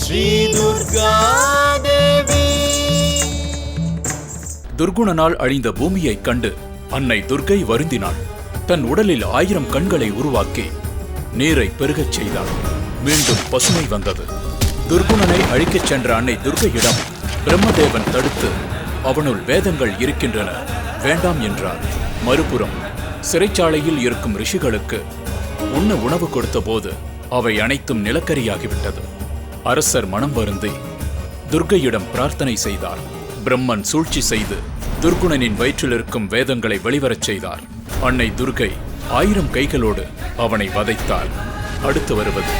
ஸ்ரீ துர்கா தேவி. துர்குணனால் அழிந்த பூமியைக் கண்டு அன்னை துர்க்கை வருந்தினாள். தன் உடலில் 1000 கண்களை உருவாக்கி நீரை பெருகச் செய்தாள். மீண்டும் பசுமை வந்தது. துர்குணனை அழிக்கச் சென்ற அன்னை துர்க்கையிடம் பிரம்மதேவன் தடுத்து அவனுள் வேதங்கள் இருக்கின்றன, வேண்டாம் என்றார். மறுபுறம் சிறைச்சாலையில் இருக்கும் ரிஷிகளுக்கு உண்ண உணவு கொடுத்த போது அவை அனைத்தும் நிலக்கரியாகிவிட்டது. அரசர் மனம் வருந்தி துர்க்கையிடம் பிரார்த்தனை செய்தார். பிரம்மன் சூழ்ச்சி செய்து துர்குணனின் வயிற்றில் இருக்கும் வேதங்களை வெளிவரச் செய்தார். அன்னை துர்க்கை 1000 கைகளோடு அவனை வதைத்தார். அடுத்து வருவது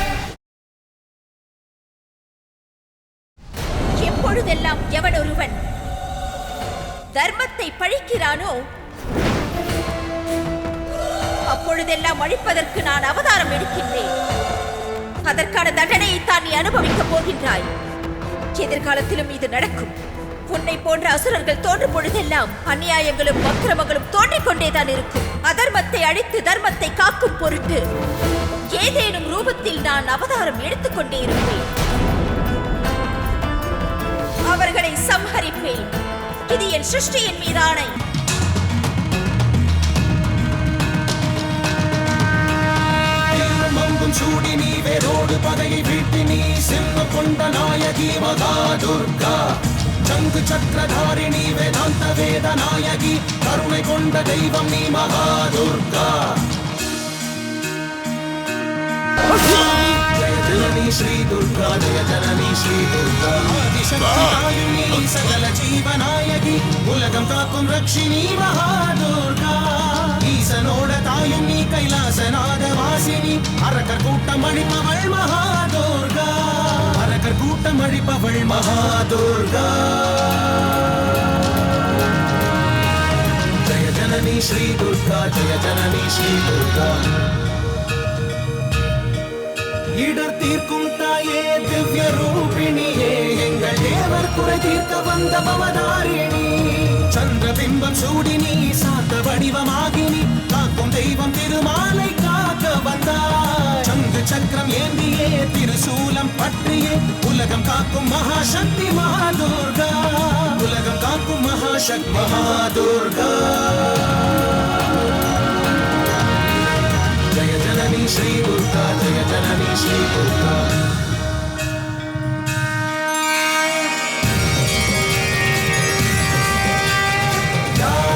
எப்பொழுதெல்லாம் எவன் ஒருவன் தர்மத்தை பழிக்கிறானோ அப்பொழுதெல்லாம் அழிப்பதற்கு நான் அவதாரம் எடுக்கின்றேன். அதற்கான தண்டனையை தான் நீ அனுபவிக்கப் போகின்றாய். எதிர்காலத்திலும் இது நடக்கும். உன்னை போன்ற அசுரர்கள் தோன்றும் பொழுதெல்லாம் அநியாயங்களும் அக்கிரமங்களும் தோன்றிக் கொண்டேதான் இருக்கும். அதர்மத்தை அழித்து தர்மத்தை காக்கும் பொருட்டு ஏதேனும் ரூபத்தில் நான் அவதாரம் எடுத்துக்கொண்டே இருப்பேன். அவர்களை சம்ஹரிப்பேன். இது என் சிருஷ்டியின் மீதானை. சூடி நீ வேரோடு பகையை வீட்டி நீ சிம்ம கொண்ட நாயகி மகா துர்கா. சங்கு சக்கரதாரிணி வேதாந்த வேத நாயகி கருணை கொண்ட தெய்வம் நீ மகா துர்கா. ஜய ஜனனி ஸ்ரீ துர்கா, ஜய ஜனனி ஸ்ரீ துர்கா. ஆதிசக்தி தாயினி சகல ஜீவநாயகி உலகம் காக்கும் ரக்ஷினி மகா துர்கா. ஈசனோட தாயும் நீ கைலாசநாத வாசினி அரக்கர் கூட்டம் அழிப்பவள் மகா துர்கா. அரக்கர் கூட்டம் அழிப்பவள் மகா துர்கா. ஜய ஜனனி ஸ்ரீ துர்கா, ஜய ஜனனி ஸ்ரீ துர்கா. இடர் தீர்க்கும் தாயே திவ்ய ரூபிணியே எங்கள் தேவர் குறை தீர்க்க வந்த பவதாரிணி. சந்திரபிம்பம் சூடினி சாத்த வடிவமாகினி காக்கும் தெய்வம் திருமாலை காக்க வந்தாய். சங்கு சக்கரம் ஏந்தியே திருசூலம் பற்றியே உலகம் காக்கும் மகாசக்தி மகாதுர்கா. உலகம் காக்கும் மகாசக்தி மகாதுர்கா. ஜய ஜனனி ஸ்ரீ துர்கா, ஜய ஜனனி ஸ்ரீ துர்கா.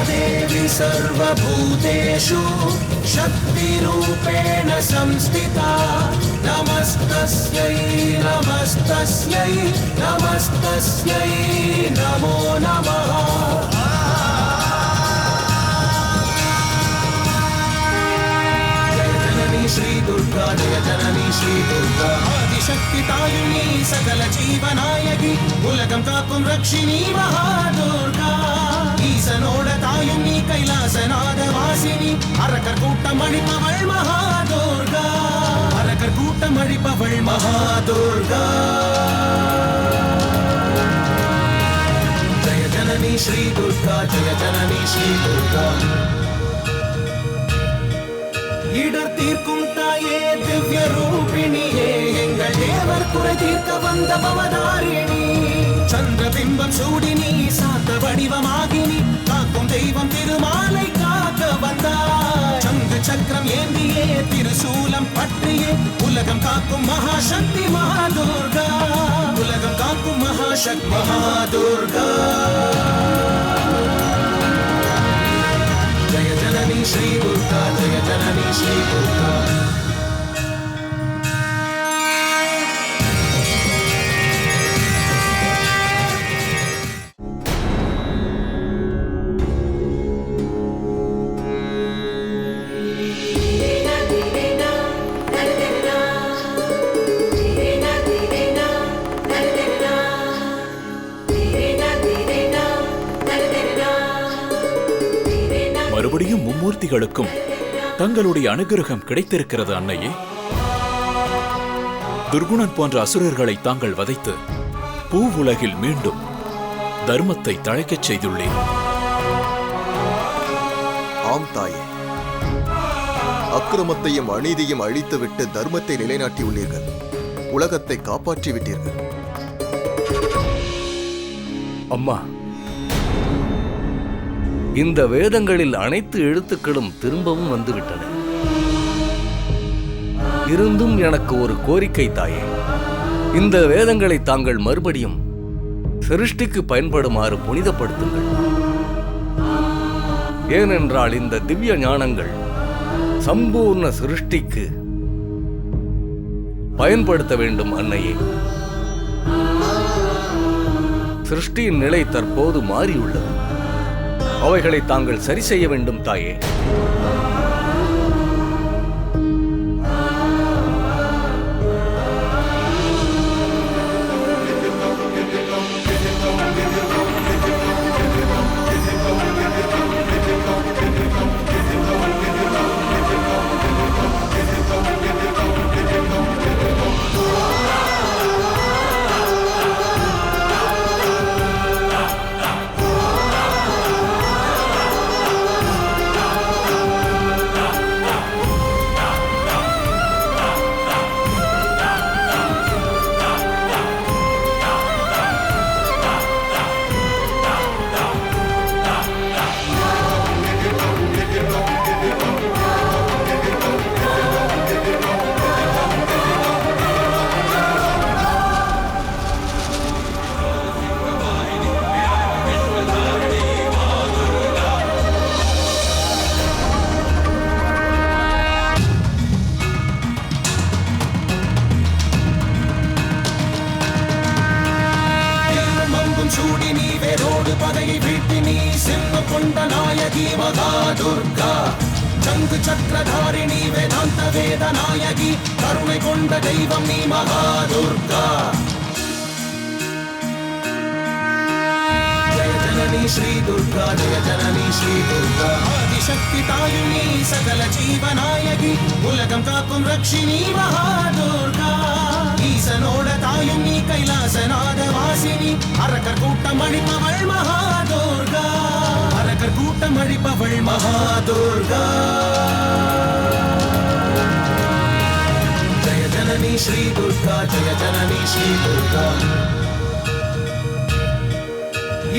देवी सर्वभूतेषु शक्तिरूपेण संस्थिता. नमस्तस्यै नमस्तस्यै नमस्तस्यै नमो नमः. जय जननी श्री दुर्गा, जय जननी श्री दुर्गा. आदिशक्ति तायुनी सकल जीवनायकि उलगम काकुम रक्षिणी महादुर्गा. ஈசனோட தாயும் நீ கைலாசநாத வாசினி அரக்கர் கூட்டம் அழிப்பவள் மகா துர்கா. அரக்கர் கூட்டம் அழிப்பவள் மகா துர்கா. ஜய ஜனனி ஸ்ரீ துர்கா, ஜய ஜனனி ஸ்ரீ துர்கா. இடர் தீர்க்கும் தாயே திவ்ய ரூபிணியே எங்கள் தேவர் குறை தீர்க்க வந்த பவதாரிணி. சந்திரபிம்பம் சூடினி சாத்த வடிவமாகினி காக்கும் தெய்வம் திருமாலை காக்க வந்தாய். சங்கு சக்கரம் ஏந்தியே திருசூலம் பற்றியே உலகம் காக்கும் மகாசக்தி மகாதுர்கா. உலகம் காக்கும் மகாசக்தி மகாதுர்கா. ஜய ஜனனி ஸ்ரீ துர்கா, ஜய ஜனனி ஸ்ரீ துர்கா. மறுபடியும் மும்மூர்த்திகளுக்கும் தங்களுடைய அனுகிரகம் கிடைத்திருக்கிறது அன்னையே. துர்குணன் போன்ற அசுரர்களை தாங்கள் வதைத்து பூவுலகில் மீண்டும் தர்மத்தை தழைக்கச் செய்துள்ளேன். ஆம் தாயே, அக்கிரமத்தையும் அநீதியும் அழித்துவிட்டு தர்மத்தை நிலைநாட்டியுள்ளீர்கள். உலகத்தை காப்பாற்றிவிட்டீர்கள். அம்மா, இந்த வேதங்களில் அனைத்து எழுத்துக்களும் திரும்பவும் வந்துவிட்டன. இருந்தும் எனக்கு ஒரு கோரிக்கை தாயே. இந்த வேதங்களை தாங்கள் மறுபடியும் சிருஷ்டிக்கு பயன்படுமாறு புனிதப்படுத்துங்கள். ஏனென்றால் இந்த திவ்ய ஞானங்கள் சம்பூர்ண சிருஷ்டிக்கு பயன்படுத்த வேண்டும் அன்னையே. சிருஷ்டியின் நிலை தற்போது மாறியுள்ளது. அவைகளை தாங்கள் சரி செய்ய வேண்டும் தாயே. சங்கு சக்கரதாரிணி வேதாந்த வேத நாயகி கருணை கொண்ட தெய்வம் நீ மகாதுர்கா. ஜய ஜனனி ஸ்ரீ துர்கா, ஜய ஜனனி ஸ்ரீ துர்கா. ஆதிசக்தி தாயுனி சகல ஜீவநாயகி உலகம் காக்கும் ரக்ஷினி மகாதுர்கா. ஈசனோட தாயும் நீ கைலாசநாத வாசினி அரக்கர் கூட்டம் அழிப்பவள் மகாதுர்கா. அரக்கர் கூட்டம் அழிப்பவள் மகாதுர்கா. ஜய ஜனனி ஸ்ரீ துர்கா, ஜய ஜனனி ஸ்ரீ துர்கா.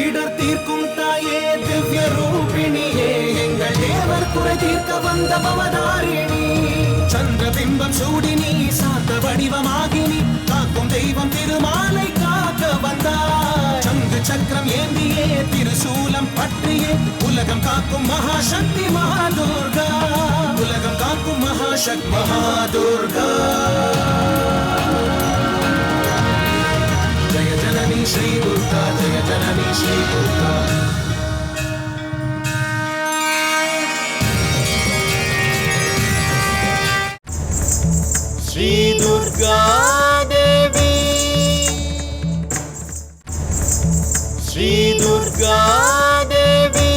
இடர் தீர்க்கும் தாயே திவ்ய ரூபிணியே, எங்கள் தேவர் குறை தீர்க்க வந்த பவதாரிணி. சந்திர பிம்பம் சூடினி சாத்த வடிவமாகினி காக்கும் தெய்வம் திருமாலை காக்க வந்தாய். சங்கு சக்கரம் ஏந்தியே திருசூலம் பற்றியே உலகம் காக்கும் மகாசக்தி மகாதுர்கா. உலகம் காக்கும் மகாசக்தி மகாதுர்கா. ஜய ஜனனி ஸ்ரீ துர்கா, ஜய ஜனனி ஸ்ரீ துர்கா. श्री दुर्गा देवी, श्री दुर्गा देवी.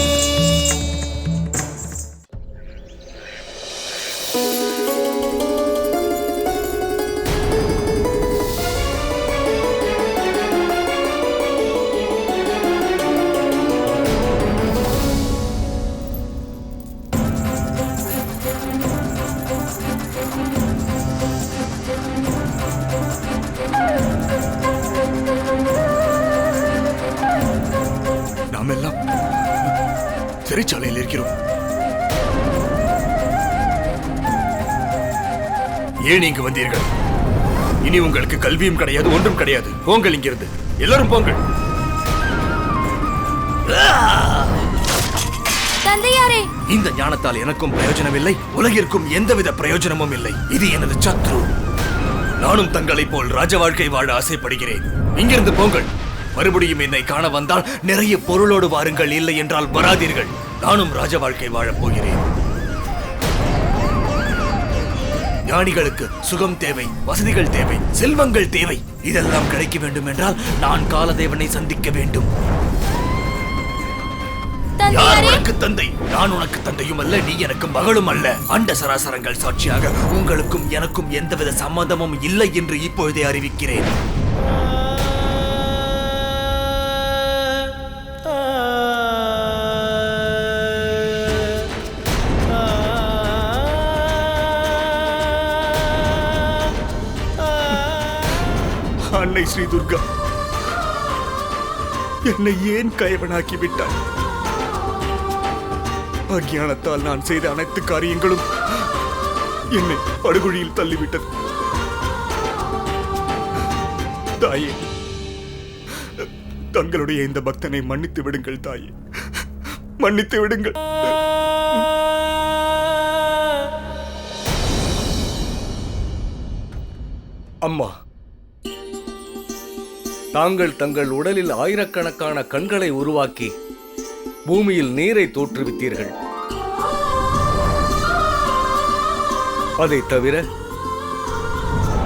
நாமெல்லாம் சிறைச்சாலையில் இருக்கிறோம். ஏன் இங்கு வந்தீர்கள்? இனி உங்களுக்கு கல்வியும் கிடையாது, ஒன்றும் கிடையாது. போங்கள் இங்கிருந்து, எல்லாரும் போங்கள். தந்தையாரே, இந்த ஞானத்தால் எனக்கும் பிரயோஜனம் இல்லை, உலகிற்கும் எந்தவித பிரயோஜனமும் இல்லை. இது எனது சத்ரு. நானும் தங்களைப் போல் ராஜ வாழ்க்கை வாழ ஆசைப்படுகிறேன். இங்கிருந்து போங்கள். மறுபடியும் என்னை காண வந்தால் நிறைய பொருளோடு வாருங்கள், இல்லை என்றால் வராதீர்கள். நானும் ராஜ வாழ்க்கை வாழப் போகிறேன். ஞானிகளுக்கு சுகம் தேவை, வசதிகள் தேவை, செல்வங்கள் தேவை. இதெல்லாம் கிடைக்க வேண்டும் என்றால் நான் காலதேவனை சந்திக்க வேண்டும். யார் உனக்கு தந்தை? நான் உனக்கு தந்தையும் அல்ல, நீ எனக்கு மகளும் அல்ல. அண்ட சராசரங்கள் சாட்சியாக உங்களுக்கும் எனக்கும் எந்தவித சம்மதமும் இல்லை என்று இப்பொழுதே அறிவிக்கிறேன். அன்னை ஸ்ரீ துர்கா, என்னை ஏன் கயவனாக்கி விட்டாய்? அஞ்ஞானத்தால் நான் செய்த அனைத்து காரியங்களும் என்னை படுகொழியில் தள்ளிவிட்டது. தாயே, தங்களுடைய இந்த பக்தனை மன்னித்து விடுங்கள் தாயே, மன்னித்து விடுங்கள். அம்மா, தாங்கள் தங்கள் உடலில் ஆயிரக்கணக்கான கண்களை உருவாக்கி பூமியில் நீரை தோற்றுவித்தீர்கள். அதை தவிர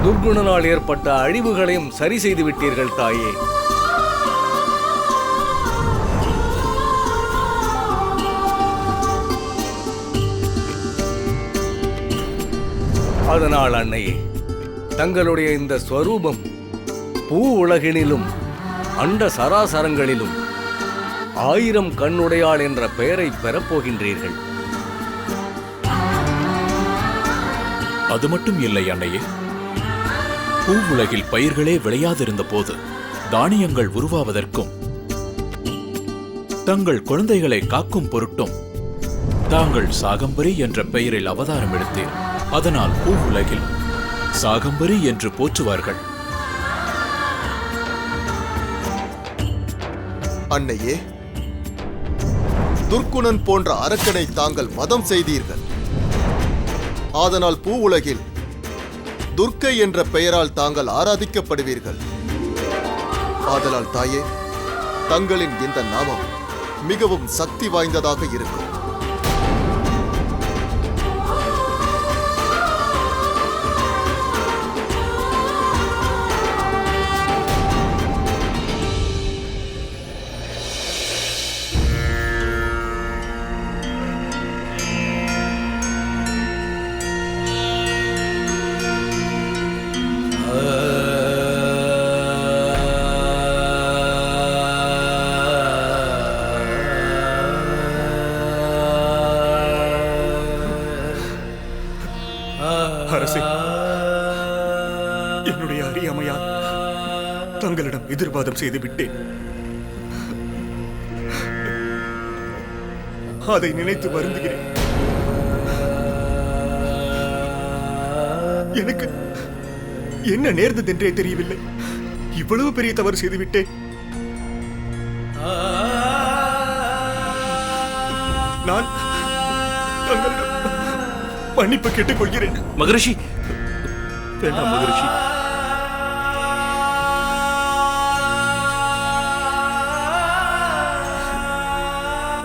துர்குணனால் ஏற்பட்ட அழிவுகளையும் சரி செய்து விட்டீர்கள் தாயே. அதனால் அன்னையே, தங்களுடைய இந்த ஸ்வரூபம் பூ உலகினிலும் அண்ட சராசரங்களிலும் 1000 கண்ணுடையாள் என்ற பெயரை பெறப்போகின்றீர்கள். அது மட்டும் இல்லை அன்னையே, பூவுலகில் பயிர்களே விளையாதிருந்த போது தானியங்கள் உருவாவதற்கும் தங்கள் குழந்தைகளை காக்கும் பொருட்டும் தாங்கள் சாகம்பரி என்ற பெயரில் அவதாரம் எடுத்தீர். அதனால் பூவுலகில் சாகம்பரி என்று போற்றுவார்கள். அன்னையே, துர்க்குணன் போன்ற அரக்கனை தாங்கள் வதம் செய்தீர்கள். அதனால் பூ உலகில் துர்க்கை என்ற பெயரால் தாங்கள் ஆராதிக்கப்படுவீர்கள். ஆதலால் தாயே, தங்களின் இந்த நாமம் மிகவும் சக்தி வாய்ந்ததாக இருக்கும். அரசே, என்னுடைய அறியாமையால் தங்களிடம் எதிர்வாதம் செய்து விட்டேன். அதை நினைத்து வருந்துகிறேன். எனக்கு என்ன நேர்ந்ததென்றே தெரியவில்லை. இவ்வளவு பெரிய தவறு செய்துவிட்டேன். நான் தங்களிடம் மன்னிப்பு கேட்டுக் கொள்கிறேன். மகரிஷி, வேண்டாம் மகரிஷி.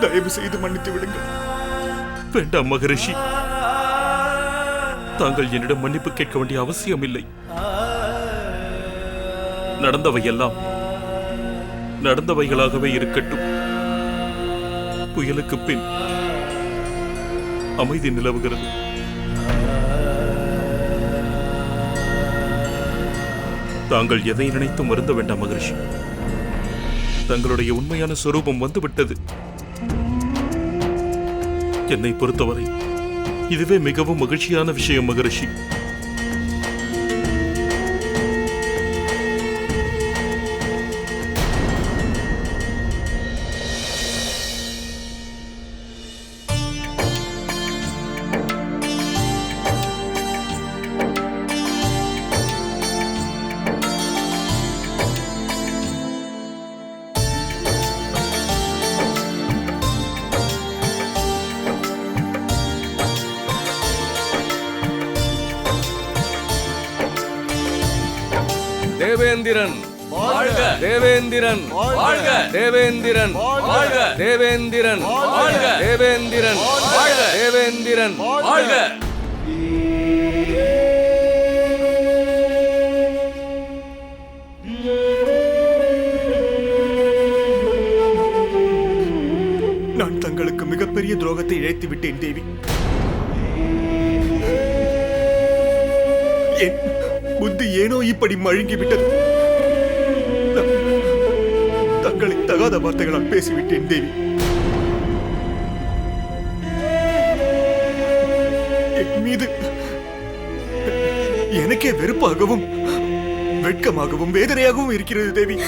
தயவு செய்து மன்னித்து விடுங்கள். வேண்டாம் மகரிஷி, தாங்கள் என்னிடம் மன்னிப்பு கேட்க வேண்டிய அவசியம் இல்லை. நடந்தவையெல்லாம் நடந்தவைகளாகவே இருக்கட்டும். புயலுக்கு பின் அமைதி நிலவுகிறது. தாங்கள் எதை நினைத்தும் வருந்த வேண்டாம் மகரிஷி. தங்களுடைய உண்மையான சொரூபம் வந்துவிட்டது. என்னை பொறுத்தவரை இதுவே மிகவும் மகிழ்ச்சியான விஷயம் மகரிஷி. தேவேந்திரன் வாழ்க! தேவேந்திரன் வாழ்க! தேவேந்திரன் வாழ்க! தேவேந்திரன் வாழ்க! தேவேந்திரன் வாழ்க! தேவேந்திரன் வாழ்க! நான் தங்களுக்கு மிகப்பெரிய துரோகத்தை இழைத்து விட்டேன் தேவி. என் புத்தி ஏனோ இப்படி மழுங்கிவிட்டது. தங்களை தகாத வார்த்தைகளால் பேசிவிட்டேன் தேவி. என் மீது எனக்கே வெறுப்பாகவும் வெட்கமாகவும் வேதனையாகவும் இருக்கிறது தேவி.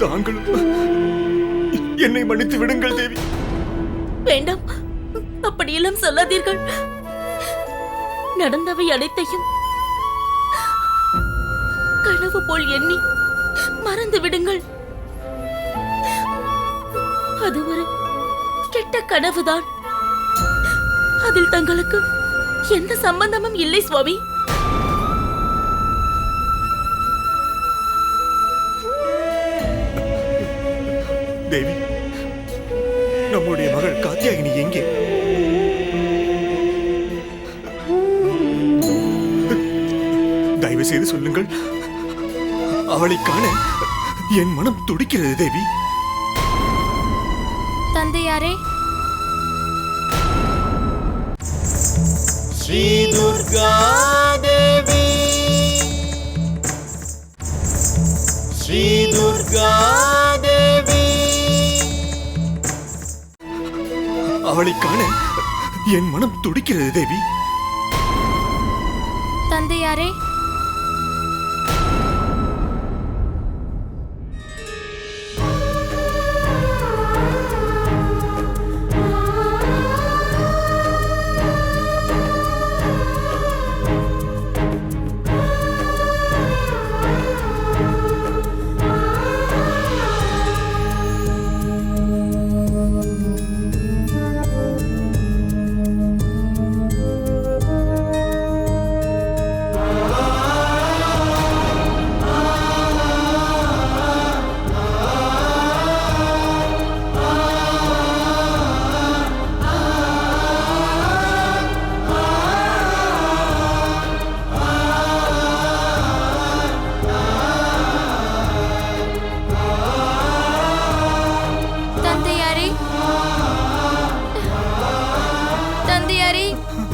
தாங்களும் என்னை மன்னித்து விடுங்கள் தேவி. வேண்டாம், அப்படியெல்லாம் சொல்லாதீர்கள். நடந்தவை அனைத்தையும் கனவு போல் எண்ணி மறந்து விடுங்கள். அது ஒரு கெட்ட கனவுதான். அதில் தங்களுக்கு எந்த சம்பந்தமும் இல்லை சுவாமி. தேவி, நம்முடைய மகள் காத்தியாயினி எங்கே? தயவு செய்து சொல்லுங்கள். அவளை காண என் மனம் துடிக்கிறது தேவி. தந்தையாரே, ஸ்ரீ துர்கா தேவி, ஸ்ரீ துர்கா தேவி. அவளை காண என் மனம் துடிக்கிறது தேவி. தந்தையாரே,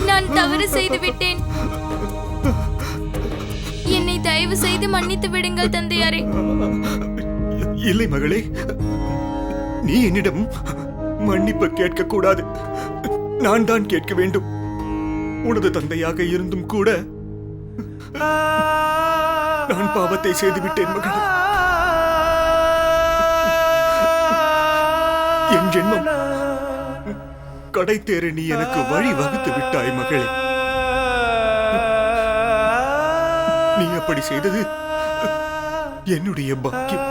நான் தவறு செய்து விட்டேன். என்னை தயவு செய்து மன்னித்து விடுங்கள் தந்தையாரே. இல்லை மகளே, நீ என்னிடம் மன்னிப்பு கேட்க கூடாது. நான் தான் கேட்க வேண்டும். உனது தந்தையாக இருந்தும் கூட நான் பாவத்தை செய்து விட்டேன் மகளே. என் ஜென்மம் கடை தேர நீ எனக்கு வழி வகுத்து விட்டாய் மகளே. நீ அப்படி செய்தது என்னுடைய பாக்கியம்.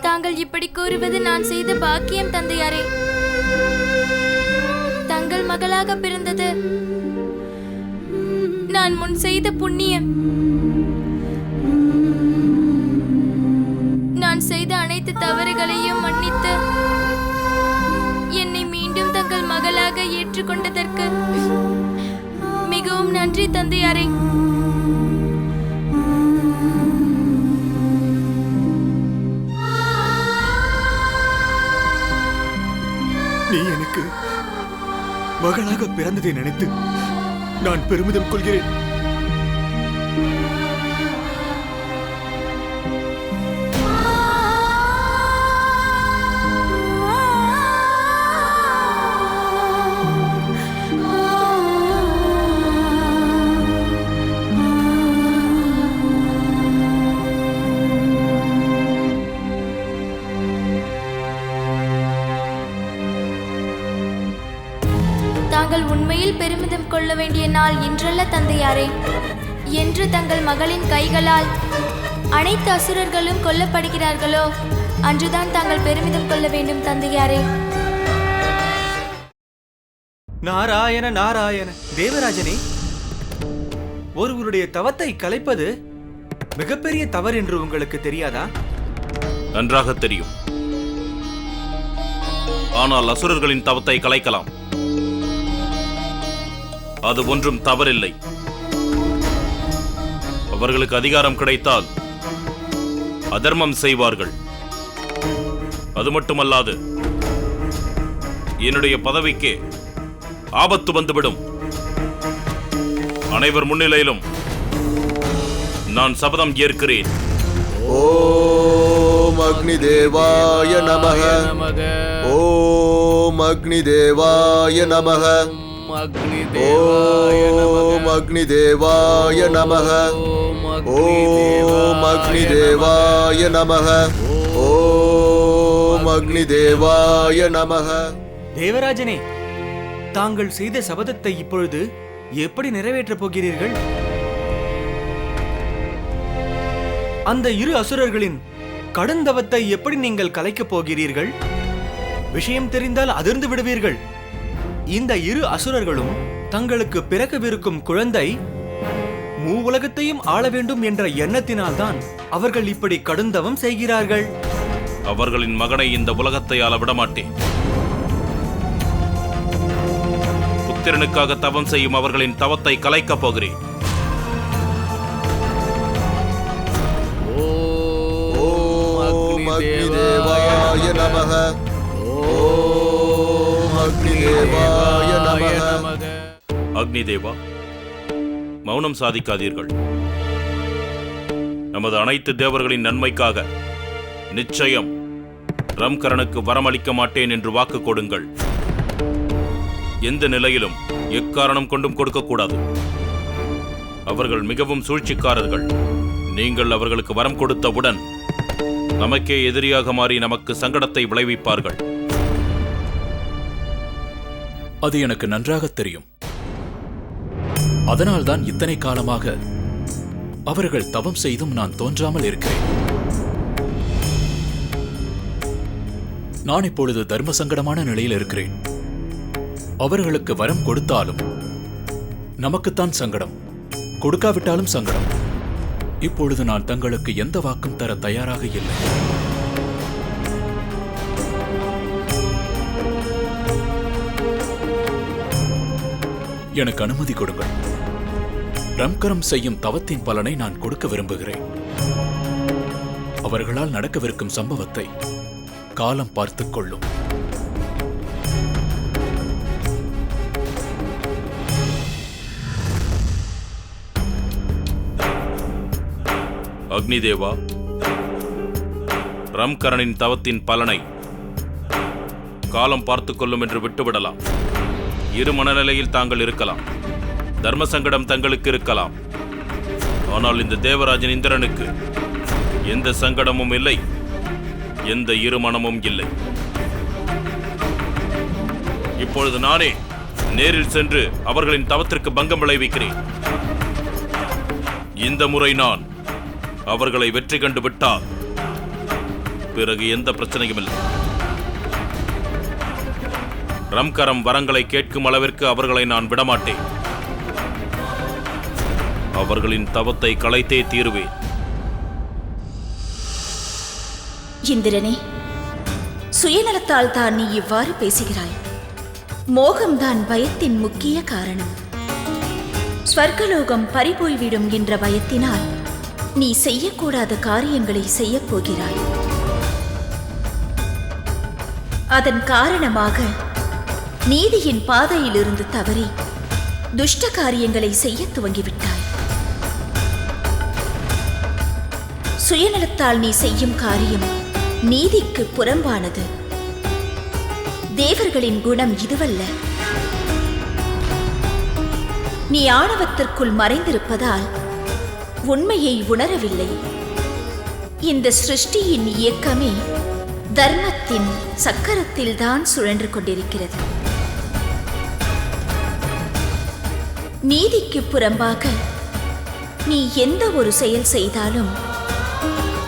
தாங்கள் இப்படி கூறுவது நான் செய்த பாக்கியம் தந்தையாரே. தங்கள் மகளாக பிறந்தது நான் முன் செய்த புண்ணியம். நான் செய்த அனைத்து தவறுகளையும் மன்னித்து என்னை மீண்டும் தங்கள் மகளாக ஏற்றுக்கொண்டதற்கு மிகவும் நன்றி தந்தையாரே. நீ எனக்கு மகளாக பிறந்ததை நினைத்து நான் பெருமிதம் கொள்கிறேன். தாங்கள் உண்மையில் பெருமிதம் கொள்ள வேண்டிய நாள் இன்றல்ல தந்தையாரே. என்று தங்கள் மகளின் கைகளால் அனைத்து அசுரர்களும் கொல்லப்படுகிறார்களோ அன்றுதான் தாங்கள் பெருமிதம் கொள்ள வேண்டும் தந்தையாரே. நாராயண நாராயண. தேவராஜனே, ஒருவருடைய தவத்தை கலைப்பது மிகப்பெரிய தவறு என்று உங்களுக்கு தெரியாதா? நன்றாக தெரியும். ஆனால் அசுரர்களின் தவத்தை கலைக்கலாம். அது ஒன்றும் தவறில்லை. அவர்களுக்கு அதிகாரம் கிடைத்தால் அதர்மம் செய்வார்கள். அது மட்டுமல்லாது என்னுடைய பதவிக்கு ஆபத்து வந்துவிடும். அனைவர் முன்னிலையிலும் நான் சபதம் ஏற்கிறேன். ஓம் அக்னி தேவாய நமக. ஓம் அக்னி தேவாய நமக. ஓம் அக்னி தேவாய நமக. ஓம் அக்னிதேவாய நமக. ஓம் அக்னிதேவாய நமக. தேவராஜனே, தாங்கள் செய்த சபதத்தை இப்பொழுது எப்படி நிறைவேற்றப் போகிறீர்கள்? அந்த இரு அசுரர்களின் கடுந்தவத்தை எப்படி நீங்கள் கலைக்கப் போகிறீர்கள்? விஷயம் தெரிந்தால் அதிர்ந்து விடுவீர்கள். இந்த இரு அசுரர்களும் தங்களுக்கு பிறக்கவிருக்கும் குழந்தை மூவுலகத்தையும் ஆள வேண்டும் என்ற எண்ணத்தினால்தான் அவர்கள் இப்படி கடுந்தவம் செய்கிறார்கள். அவர்களின் மகனை இந்த உலகத்தை ஆள விடமாட்டேன். புத்திரனுக்காக தவம் செய்யும் அவர்களின் தவத்தை கலைக்கப் போகிறேன். ஓம் அக்னிதேவாய நமக. ஓம் அக்னிதேவாய நமக. அக்னிதேவா, மௌனம் சாதிக்காதீர்கள். நமது அனைத்து தேவர்களின் நன்மைக்காக நிச்சயம் ரம்கரனுக்கு வரமளிக்க மாட்டேன் என்று வாக்கு கொடுங்கள். எந்த நிலையிலும் எக்காரணம் கொண்டும் கொடுக்கக்கூடாது. அவர்கள் மிகவும் சூழ்ச்சிக்காரர்கள். நீங்கள் அவர்களுக்கு வரம் கொடுத்தவுடன் நமக்கே எதிரியாக மாறி நமக்கு சங்கடத்தை விளைவிப்பார்கள். அது எனக்கு நன்றாக தெரியும். அதனால்தான் இத்தனை காலமாக அவர்கள் தவம் செய்தும் நான் தோன்றாமல் இருக்கிறேன். நான் இப்பொழுது தர்ம சங்கடமான நிலையில் இருக்கிறேன். அவர்களுக்கு வரம் கொடுத்தாலும் நமக்குத்தான் சங்கடம், கொடுக்காவிட்டாலும் சங்கடம். இப்பொழுது நான் தங்களுக்கு எந்த வாக்கும் தர தயாராக இல்லை. எனக்கு அனுமதி கொடுங்கள். ரம்கரம் செய்யும் தவத்தின் பலனை நான் கொடுக்க விரும்புகிறேன். அவர்களால் நடக்கவிருக்கும் சம்பவத்தை காலம் பார்த்துக் கொள்ளும். அக்னிதேவா, ரம்கரனின் தவத்தின் பலனை காலம் பார்த்துக் கொள்ளும் என்று விட்டுவிடலாம். இரு மனநிலையில் தாங்கள் இருக்கலாம். தர்ம சங்கடம் தங்களுக்கு இருக்கலாம். ஆனால் இந்த தேவராஜன் இந்திரனுக்கு எந்த சங்கடமும் இல்லை, எந்த இருமனமும் இல்லை. இப்பொழுது நானே நேரில் சென்று அவர்களின் தவத்திற்கு பங்கம் விளைவிக்கிறேன். இந்த முறை நான் அவர்களை வெற்றி கண்டு விட்டால் பிறகு எந்த பிரச்சனையும் இல்லை. ரம்கரம் வரங்களை கேட்கும் அளவிற்கு அவர்களை நான் விடமாட்டேன். அவர்களின் தவத்தை கலைத்தே தீருவேன். இந்திரனே, சுயநலத்தால் தான் நீ இவ்வாறு பேசுகிறாய். மோகம்தான் பயத்தின் முக்கிய காரணம். ஸ்வர்கலோகம் பறிபோய்விடும் என்ற பயத்தினால் நீ செய்யக்கூடாத காரியங்களை செய்யப் போகிறாய். அதன் காரணமாக நீதியின் பாதையிலிருந்து தவறி துஷ்ட காரியங்களை செய்ய துவங்கிவிட்டாய். சுயநலத்தால் நீ செய்யும் காரியம் நீதிக்கு புறம்பானது. தேவர்களின் குணம் இதுவல்ல. நீ ஆணவத்திற்குள் மறைந்திருப்பதால் உண்மையை உணரவில்லை. இந்த சிருஷ்டியின் இயக்கமே தர்மத்தின் சக்கரத்தில்தான் சுழன்று கொண்டிருக்கிறது. நீதிக்கு புறம்பாக நீ எந்த ஒரு செயல் செய்தாலும்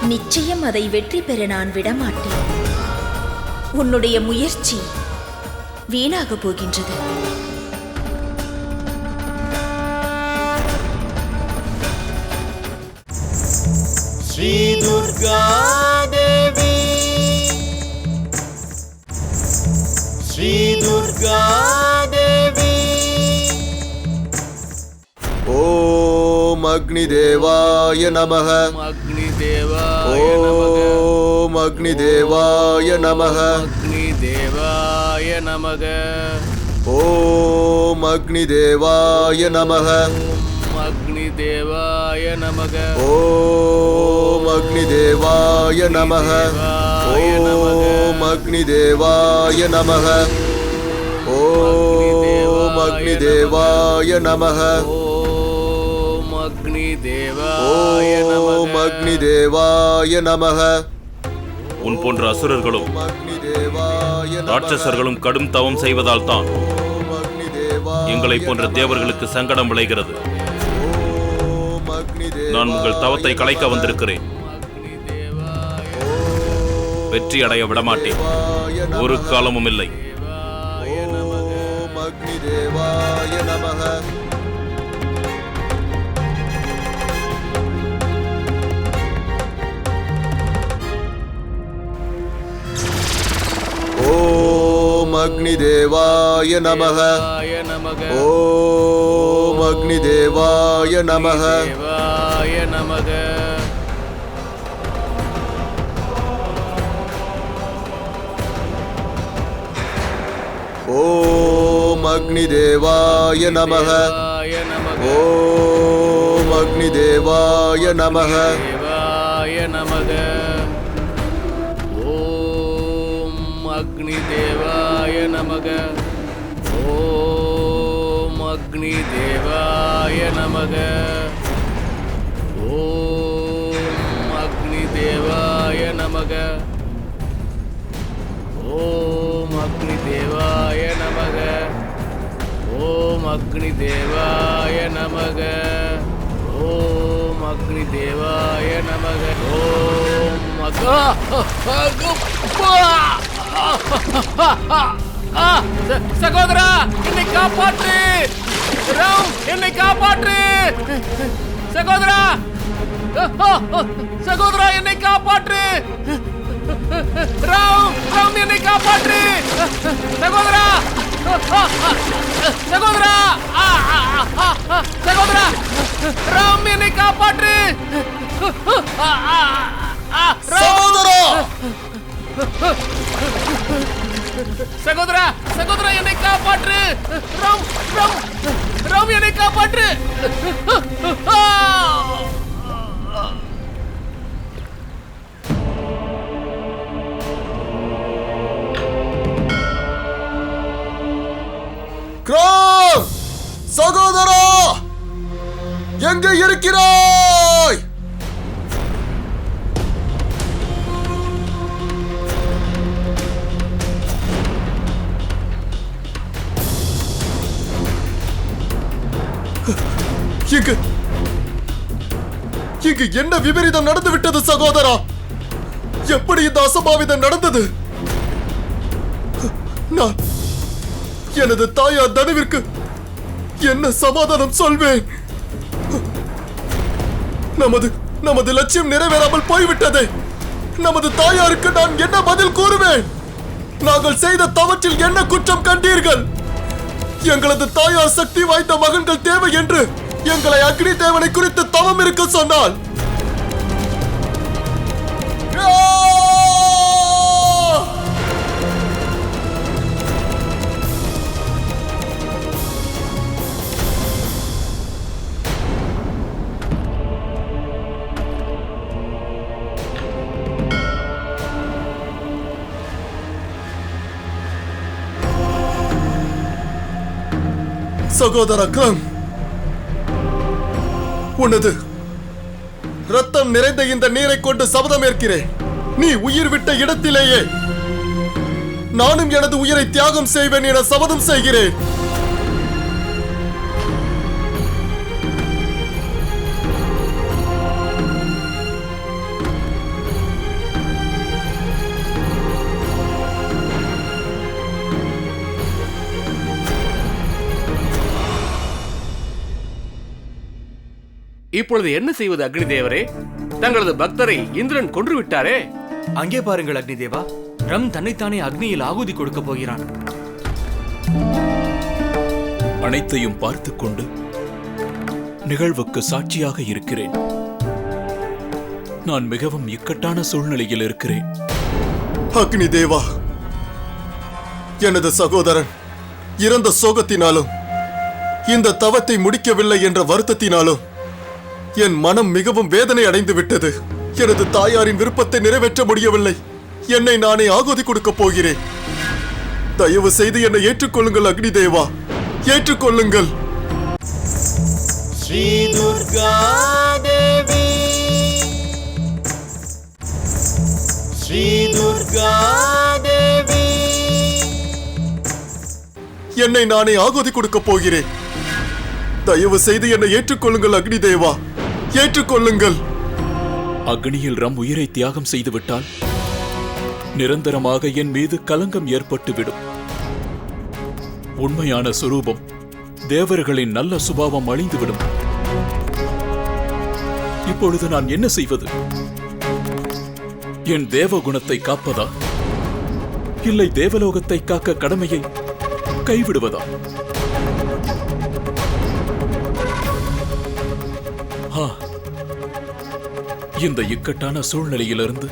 நிச்சயம் அதை வெற்றி பெற நான் விடமாட்டேன். உன்னுடைய முயற்சி வீணாக போகின்றது. ஸ்ரீ துர்கா தேவி, ஸ்ரீ துர்கா தேவி. ஓம் அக்னிதேவாய நமக. ஓம் அக்னிதேவாய நமக. அக்னிதேவாய நமக. ஓம் அக்னிதேவாய நமக. அக்னிதேவாய நமக. ஓம் அக்னிதேவாய நமக. ஓம் அக்னிதேவாய நமக. ஓம் அக்னிதேவாய நமக. ஓம் அக்னிதேவாய ஓம் அக்னி தேவாய நமக. உன் போன்ற அசுரர்களும் அக்னி தேவாய நமக. ராட்சசர்களும் கடும் தவம் செய்வதால் தான் ஓம் அக்னி தேவாய எங்களை போன்ற தேவர்களுக்கு சங்கடம் விளைகிறது. ஓம் அக்னி நான் உங்கள் தவத்தை கலைக்க வந்திருக்கிறேன். வெற்றி அடைய விடமாட்டேன். ஒரு காலமும் இல்லை. ஓம் அக்னி தேவாய நமக. ஓம் அக்னி தேவாய நமக. ஓம் அக்னி தேவாய நமக. ஓம் அக்னி தேவாய நமக. ஓம் அக்னி தேவாய நமக. அக்னி தேவாய நமக. ஓம் அக்னி தேவாய நமக. ஓம் அக்னி தேவாய நமக. ஓம் அக்னி தேவாய நமக. ஓம் அக்னி தேவாய நமக. ஓம் அக்னி தேவாய நமக. சகோதரா, என்னை காப்பாற்று! ராம், என்னை காப்பாற்று! சகோதரா, சகோதரா, என்னை காப்பாற்று! ராம், ராம், என்னை காப்பாற்று! சகோதரா, சகோதரா, சகோதரா, ராம், என்னை காப்பாற்று! சகோதரா, சகோதரா, சகோதரா, என்னை காப்பாற்று! ராம், ராம், ராம், என்னை காப்பாற்று! கிராம், சகோதரா, எங்கே இருக்கிறாய்? இங்கு என்ன விபரீதம் நடந்து விட்டது சகோதரா? எப்படி இந்த அசம்பாவிதம் நடந்தது? நான் எனது தாயார் தனுவிற்கு என்ன சமாதானம் சொல்வேன்? நமது லட்சியம் நிறைவேறாமல் போய்விட்டதே. நமது தாயாருக்கு நான் என்ன பதில் கூறுவேன்? நாங்கள் செய்த தவற்றில் என்ன குற்றம் கண்டீர்கள்? எங்களது தாயார் சக்தி வாய்ந்த மகன்கள் தேவை என்று எங்களை அக்னி தேவனை குறித்து தவம் இருக்க சொன்னால் சகோதர கிரம், உனது ரத்தம் நிறைந்த இந்த நீரை கொண்டு சபதம் ஏற்கிறேன். நீ உயிர் விட்ட இடத்திலேயே நானும் எனது உயிரை தியாகம் செய்வேன் என சபதம் செய்கிறேன். இப்பொழுது என்ன செய்வது அக்னி தேவரே? தங்களது பக்தரை இந்திரன் கொன்று விட்டாரே. அங்கே பாருங்கள் அக்னி தேவா, ரம் தன்னைத்தானே அக்னியில் ஆகுதி கொடுக்க போகிறான். அனைத்தையும் பார்த்துக் கொண்டு நிகழ்வுக்கு சாட்சியாக இருக்கிறேன். நான் மிகவும் இக்கட்டான சூழ்நிலையில் இருக்கிறேன். அக்னி தேவா, எனது சகோதரன் இறந்த சோகத்தினாலும் இந்த தவத்தை முடிக்கவில்லை என்ற வருத்தத்தினாலும் என் மனம் மிகவும் வேதனை அடைந்து விட்டது. எனது தாயாரின் விருப்பத்தை நிறைவேற்ற முடியவில்லை. என்னை நானே ஆகுதி கொடுக்க போகிறேன். தயவு செய்து என்னை ஏற்றுக்கொள்ளுங்கள் அக்னி தேவா, ஏற்றுக்கொள்ளுங்கள். ஸ்ரீ துர்கா தேவி, ஸ்ரீ துர்கா தேவி. என்னை நானே ஆகுதி கொடுக்க போகிறேன். தயவு செய்து என்னை ஏற்றுக்கொள்ளுங்கள் அக்னி தேவா, ஏற்றுக்கொள்ளுங்கள். அக்னியில் ரம் உயிரை தியாகம் செய்துவிட்டால் நிரந்தரமாக என் மீது கலங்கம் ஏற்பட்டுவிடும். உண்மையான சுரூபம், தேவர்களின் நல்ல சுபாவம் அழிந்துவிடும். இப்பொழுது நான் என்ன செய்வது? என் தேவ குணத்தை காப்பதா, இல்லை தேவலோகத்தை காக்க கடமையை கைவிடுவதா? இந்த இக்கட்டான சூழ்நிலையிலிருந்து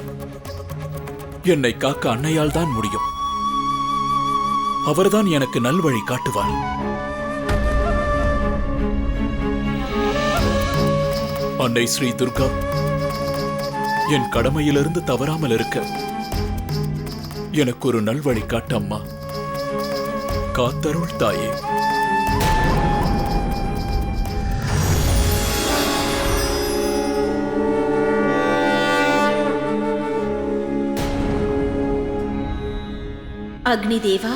என்னை காக்க அன்னையால் தான் முடியும். அவர்தான் எனக்கு நல்வழி காட்டுவார். அன்னை ஸ்ரீ துர்கா, என் கடமையிலிருந்து தவறாமல் இருக்க எனக்கு ஒரு நல்வழி காட்டு அம்மா. காத்தருள் தாயே. அக்னி தேவா,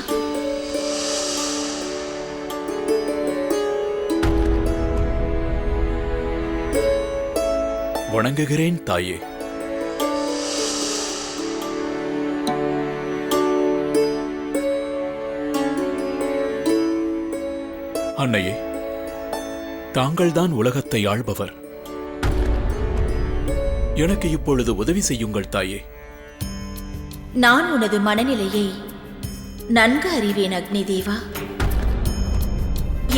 வணங்குகிறேன் தாயே. அன்னையே, தாங்கள்தான் உலகத்தை ஆள்பவர். எனக்கு இப்பொழுது உதவி செய்யுங்கள் தாயே. நான் உனது மனநிலையை நன்கு அறிவேன் அக்னி தேவா.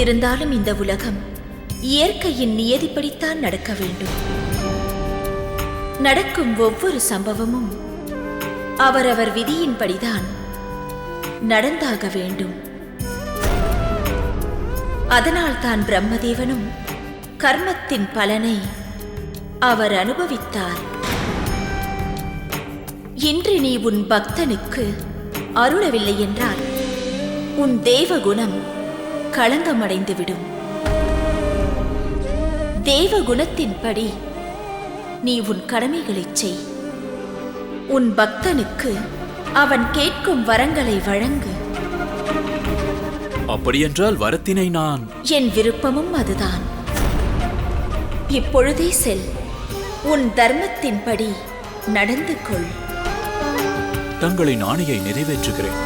இருந்தாலும் இந்த உலகம் இயற்கையின் நியதிப்படித்தான் நடக்க வேண்டும். நடக்கும் ஒவ்வொரு சம்பவமும் அவரவர் விதியின்படிதான் நடந்தாக வேண்டும். அதனால் தான் பிரம்மதேவனும் கர்மத்தின் பலனை அவர் அனுபவித்தார். இன்று நீ உன் பக்தனுக்கு அருளவில்லை என்றால் உன் தேவகுணம் களங்கமடைந்துவிடும். தேவகுணத்தின்படி நீ உன் கடமைகளைச் செய். உன் பக்தனுக்கு அவன் கேட்கும் வரங்களை வழங்கு. அப்படியென்றால் வரத்தினை நான்... என் விருப்பமும் அதுதான். இப்பொழுதே செல். உன் தர்மத்தின்படி நடந்து கொள். தங்களின் ஆணையை நிறைவேற்றுகிறேன்.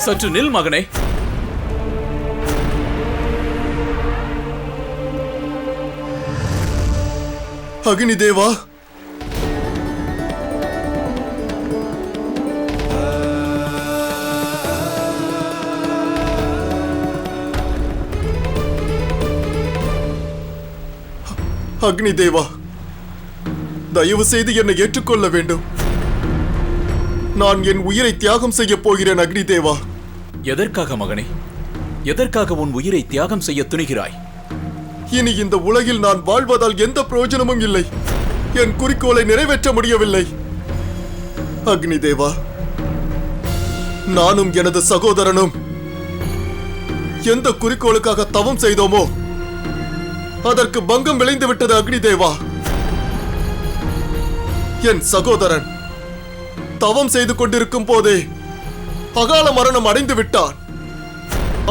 சற்று நில் மகனே. அக்னி தேவா, அக்னி தேவா, தயவு செய்து என்னை ஏற்றுக்கொள்ள வேண்டும். நான் என் உயிரை தியாகம் செய்ய போகிறேன் அக்னி தேவா. எதற்காக மகனே? எதற்காக உன் உயிரை தியாகம் செய்ய துணிகிறாய்? இனி இந்த உலகில் நான் வாழ்வதால் எந்த பிரயோஜனமும் இல்லை. என் குறிக்கோளை நிறைவேற்ற முடியவில்லை. அக்னி தேவா, நானும் எனது சகோதரனும் எந்த குறிக்கோளுக்காக தவம் செய்தோமோ அதற்கு பங்கம் விளைந்து விட்டது அக்னி தேவா. என் சகோதரன் தவம் செய்து கொண்டிருக்கும் போதே அகால மரணம் அடைந்து விட்டான்.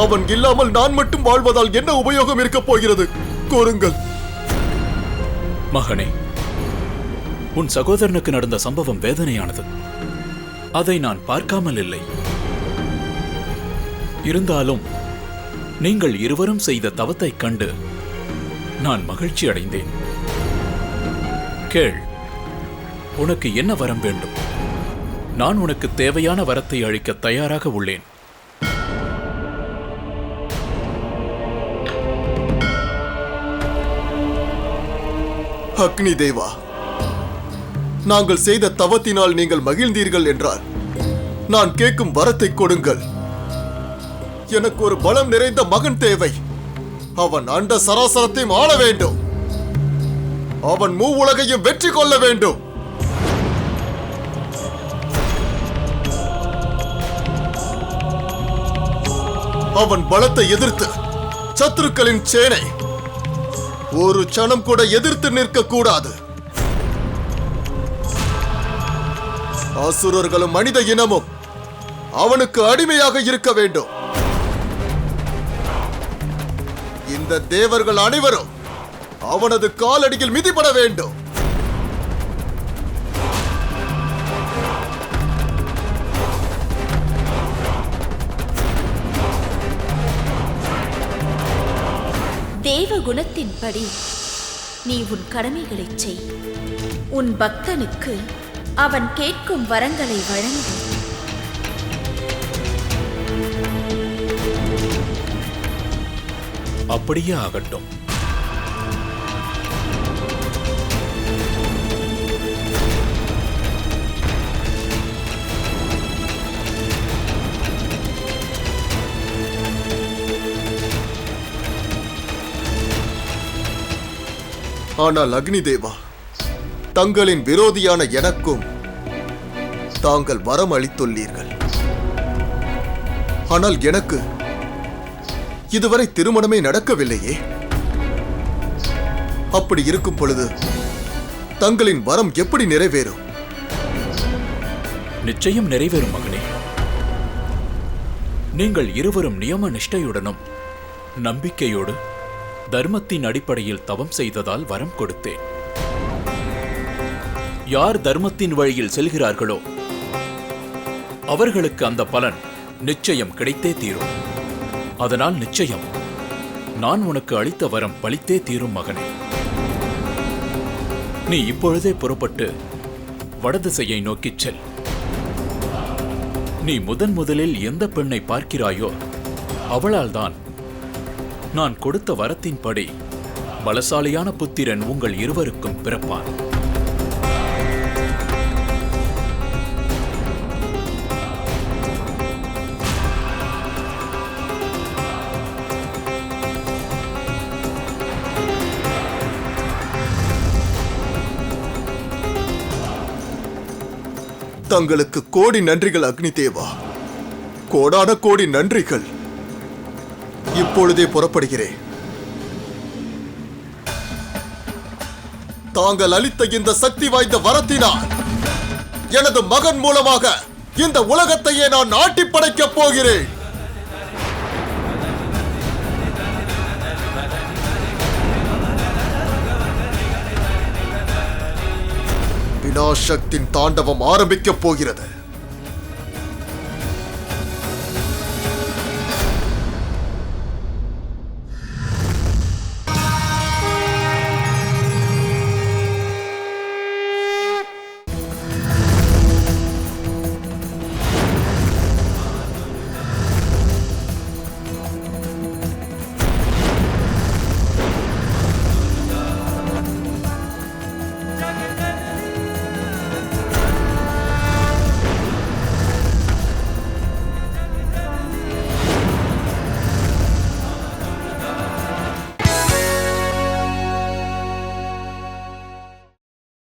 அவன் இல்லாமல் நான் மட்டும் வாழ்வதால் என்ன உபயோகம் இருக்கப் போகிறது? கூறுங்கள். மகனே, உன் சகோதரனுக்கு நடந்த சம்பவம் வேதனையானது. அதை நான் பார்க்காமல் இல்லை. இருந்தாலும் நீங்கள் இருவரும் செய்த தவத்தைக் கண்டு நான் மகிழ்ச்சி அடைந்தேன். கேள், உனக்கு என்ன வரம் வேண்டும்? நான் உனக்கு தேவையான வரத்தை அளிக்க தயாராக உள்ளேன். அக்னி தேவா, நாங்கள் செய்த தவத்தினால் நீங்கள் மகிழ்ந்தீர்கள் என்றால் நான் கேட்கும் வரத்தை கொடுங்கள். எனக்கு ஒரு பலம் நிறைந்த மகன் தேவை. அவன் அண்ட சராசரத்தையும் ஆள வேண்டும். அவன் மூவுலகையும் வெற்றி கொள்ள வேண்டும். அவன் பலத்தை எதிர்த்து சத்துருக்களின் சேனை ஒரு சணம் கூட எதிர்த்து நிற்க கூடாது. அசுரர்களும் மனித இனமும் அவனுக்கு அடிமையாக இருக்க வேண்டும். இந்த தேவர்கள் அனைவரும் அவனது காலடியில் மிதிபட வேண்டும். தேவ குணத்தின்படி நீ உன் கடமைகளைச் செய். உன் பக்தனுக்கு அவன் கேட்கும் வரங்களை வழங்கு. அப்படியே ஆகட்டும். ஆனால் அக்னி தேவா, தங்களின் விரோதியான எனக்கும் தாங்கள் வரம் அளித்துள்ளீர்கள். ஆனால் எனக்கு இதுவரை திருமணமே நடக்கவில்லையே. அப்படி இருக்கும் பொழுது தங்களின் வரம் எப்படி நிறைவேறும்? நிச்சயம் நிறைவேறும் மகனே. நீங்கள் இருவரும் நியம நிஷ்டையுடனும் நம்பிக்கையோடு தர்மத்தின் அடிப்படையில் தவம் செய்ததால் வரம் கொடுத்தேன். யார் தர்மத்தின் வழியில் செல்கிறார்களோ அவர்களுக்கு அந்த பலன் நிச்சயம் கிடைத்தே தீரும். அதனால் நிச்சயம் நான் உனக்கு அளித்த வரம் பலித்தே தீரும் மகனே. நீ இப்பொழுதே புறப்பட்டு வடதிசையை நோக்கிச் செல். நீ முதலில் எந்த பெண்ணை பார்க்கிறாயோ அவளால் தான் நான் கொடுத்த வரத்தின்படி பலசாலியான புத்திரன் உங்கள் இருவருக்கும் பிறப்பான். தங்களுக்கு கோடி நன்றிகள் அக்னி தேவா. கோடான கோடி நன்றிகள். இப்பொழுதே புறப்படுகிறேன். தாங்கள் அளித்த இந்த சக்தி வாய்ந்த வரத்தினால் எனது மகன் மூலமாக இந்த உலகத்தையே நான் ஆட்டி படைக்கப் போகிறேன். விநாசத்தின் தாண்டவம் ஆரம்பிக்கப் போகிறது.